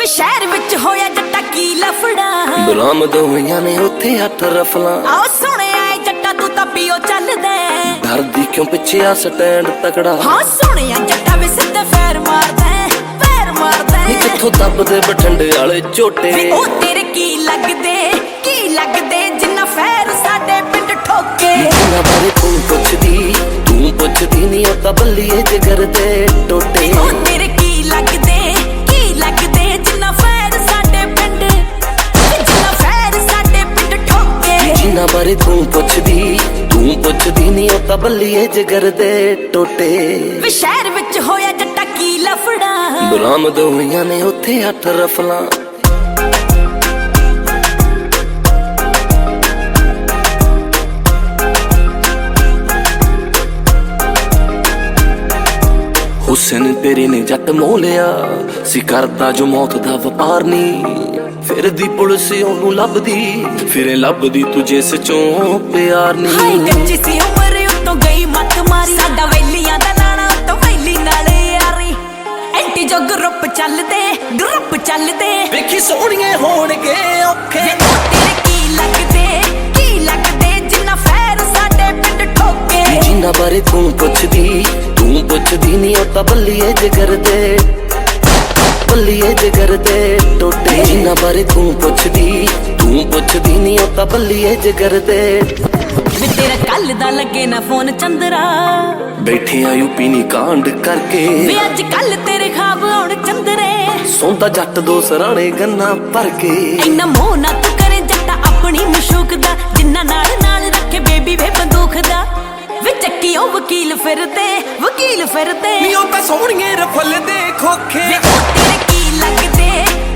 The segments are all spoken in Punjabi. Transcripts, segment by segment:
ਵੇ ਸ਼ਹਿਰ ਵਿੱਚ ਹੋਇਆ ਜੱਟਾ ਕੀ ਲਫੜਾ, ਬਰਾਮਦ ਹੋਈਆਂ ਨੇ ਉੱਥੇ 8 ਰਫਲਾਂ। ਆਓ ਸੁਣਿਆ ਏ ਜੱਟਾ ਤੂੰ ਤਾਂ ਪੀਓ ਚੱਲਦਾ, ਡਰਦੀ ਕਿਉਂ ਪਿੱਛੇ ਆ ਸਟੈਂਡ ਤਕੜਾ। ਹਾਂ ਸੁਣਿਆ ਜੱਟਾ ਵੇ ਸਿੱਧੇ ਫੇਰ ਮਾਰਦਾ, ਫੇਰ ਮਾਰਦਾ। ਨੀ ਕਿੱਥੋਂ ਦੱਬਦੇ ਬਠਿੰਡੇ ਵਾਲੇ ਝੋਟੇ, ਵੇ ਉਹ ਤੇਰੇ ਕੀ ਲੱਗਦੇ ਜਿੰਨਾ ਫੇਰ ਸਾਡੇ ਪਿੰਡ ਠੋਕੇ। ਜਿੰਨਾ ਬਾਰੇ ਤੂੰ ਪੁੱਛਦੀ ਨੀ ਉਹ ਤਾਂ ਬੱਲੀਏ ਜਿਗਰ ਦੇ ਟੋਟੇ। ਉਹ ਤੇਰੇ ਕੀ ਲੱਗਦੇ ਜਿੰਨਾ ਫੇਰ ਸਾਡੇ ਪਿੰਡ ਠੋਕੇ। ਜਿੰਨਾ ਬਾਰੇ ਤੂੰ ਪੁੱਛਦੀ ਨੀ ਉਹ ਤਾਂ ਬੱਲੀਏ ਜਿਗਰ ਦੇ ਟੋਟੇ। ਵੇ ਸ਼ਹਿਰ ਵਿੱਚ ਹੋਇਆ ਜੱਟਾ ਕੀ ਲਫੜਾ, ਬਰਾਮਦ ਹੋਈਆਂ ਨੇ ਉੱਥੇ 8 ਰਫਲਾਂ। ਹੁਸਨ ਤੇਰੇ ਨੇ ਜੱਟ ਮੋਲਿਆ ਸੀ, ਕਰਦਾ ਜੋ ਮੌਤ ਦਾ ਵਪਾਰ ਨੀ। ਫਿਰਦੀ ਪੁਲਿਸ ਉਹਨੂੰ ਲੱਭਦੀ ਤੂੰ ਜਿਸ ਚੋਂ ਪਿਆਰ ਨੀ। ਹਾਈ ਕੱਚੀ ਸੀ ਉਮਰ ਉੱਤੋਂ ਗਈ ਮੱਤ ਮਾਰੀ, ਸਾਡਾ ਵੈਲੀਆਂ ਦਾ ਨਾਣਾ ਉੱਤੋਂ ਵੈਲੀ ਨਾਲ ਯਾਰੀ। ਐਂਟੀ ਜੋ ਗਰੁੱਪ ਚੱਲਦੇ ਵੇਖੀ ਸੋਹਣੀਏ ਹੋਣਗੇ ਔਖੇ। ਤੇਰੇ ਕੀ ਲੱਗਦੇ ਜਿੰਨਾ ਫੇਰ ਸਾਡੇ ਪਿੰਡ ਠੋਕੇ। ਜਿੰਨਾ ਬਾਰੇ ਤੂੰ ਪੁੱਛਦੀ ਨੀ ਉਹ ਤਾਂ ਬੱਲੀਏ ਜਿਗਰ ਦੇ ਟੋਟੇ। ਜਿੰਨਾ ਬਾਰੇ ਤੂੰ ਪੁੱਛਦੀ ਨੀ ਉਹ ਤਾਂ ਬੱਲੀਏ ਜਿਗਰ ਦੇ। ਵੇ ਤੇਰਾ ਕੱਲ ਦਾ ਲੱਗੇ ਨਾ ਫੋਨ ਚੰਦਰਾ, ਬੈਠੇ ਆ ਯੂਪੀ ਨੀ ਕਾਂਡ ਕਰਕੇ। ਵੇ ਅੱਜ ਕੱਲ ਤੇਰੇ ਖਾਬ ਆਉਣ ਚੰਦਰੇ, ਸੌਂਦਾ ਜੱਟ ਦੋ ਸਰਾਣੇ ਗੰਨਾ ਭਰ ਕੇ। ਇੰਨਾ ਮੋਹ ਨਾ ਤੂੰ ਕਰੇ ਜੱਟਾ ਆਪਣੀ ਮਸ਼ੂਕ ਦਾ, ਜਿੰਨਾ ਨਾਲ ਰੱਖੇ ਬੇਬੀ ਵੇ ਬੰਦੂਕ ਦਾ। ਵੇ ਚੱਕੀ ਉਹ ਵਕੀਲ ਫਿਰਦੇ ਨੀ ਉਹ ਤਾਂ ਸੋਹਣੀਏ ਰਫਲ ਦੇ ਖੋਖੇ। ਵੇ ਉਹ ਤੇਰੇ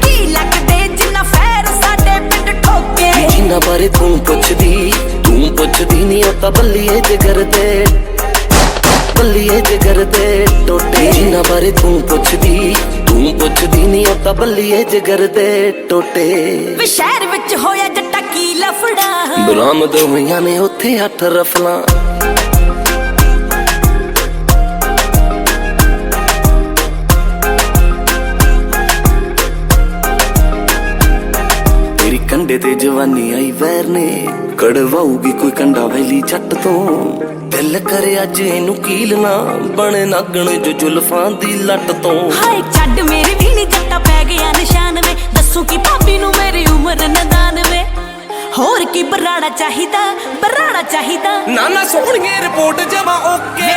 ਕੀ ਲੱਗਦੇ ਜਿੰਨਾ ਫੇਰ ਸਾਡੇ ਪਿੰਡ ਠੋਕੇ। ਜਿੰਨਾ ਬਾਰੇ ਤੂੰ ਪੁੱਛਦੀ ਨੀ ਉਹ ਤਾਂ ਬੱਲੀਏ ਜਿਗਰ ਦੇ ਟੋਟੇ। ਜਿੰਨਾ ਬਾਰੇ ਤੂੰ ਪੁੱਛਦੀ ਨੀ ਉਹ ਤਾਂ ਬੱਲੀਏ ਜਿਗਰ ਦੇ ਟੋਟੇ। ਵੇ ਸ਼ਹਿਰ ਵਿੱਚ ਹੋਇਆ ਜੱਟਾ ਕੀ ਲਫੜਾ, ਬਰਾਮਦ ਹੋਈਆਂ ਨੇ ਉੱਥੇ 8 ਰਫਲਾਂ। ਤੇਰੀ ਕੰਡੇ ਤੇ ਜਵਾਨੀ ਆਈ ਵੈਰ ਨੇ, ਕੜਵਾਉਗੀ ਕੋਈ ਕੰਡਾ ਵੈਲੀ ਜੱਟ ਤੋਂ। ਦਿਲ ਕਰੇ ਅੱਜ ਇਹਨੂੰ ਕੀਲ ਨਾ ਬਣੇ ਨਾਗਣ ਜੋ ਜ਼ੁਲਫਾਂ ਦੀ ਲੱਟ ਤੋਂ। ਹਾਏ ਛੱਡ ਮੇਰੇ ਵੀ ਨੀ ਜੱਟਾ ਪੈ ਗਿਆ ਨਿਸ਼ਾਨ ਵੇ, ਦੱਸੂ ਕੀ ਭਾਬੀ ਨੂੰ ਮੇਰੀ ਉਮਰ ਨਦਾਨ ਵੇ। ਹੋਰ ਕੀ ਬਰਾੜਾ ਚਾਹੀਦਾ ਨਾ ਸੋਹਣੀਏ ਰਿਪੋਰਟ ਜਮਾ ਓਕੇ।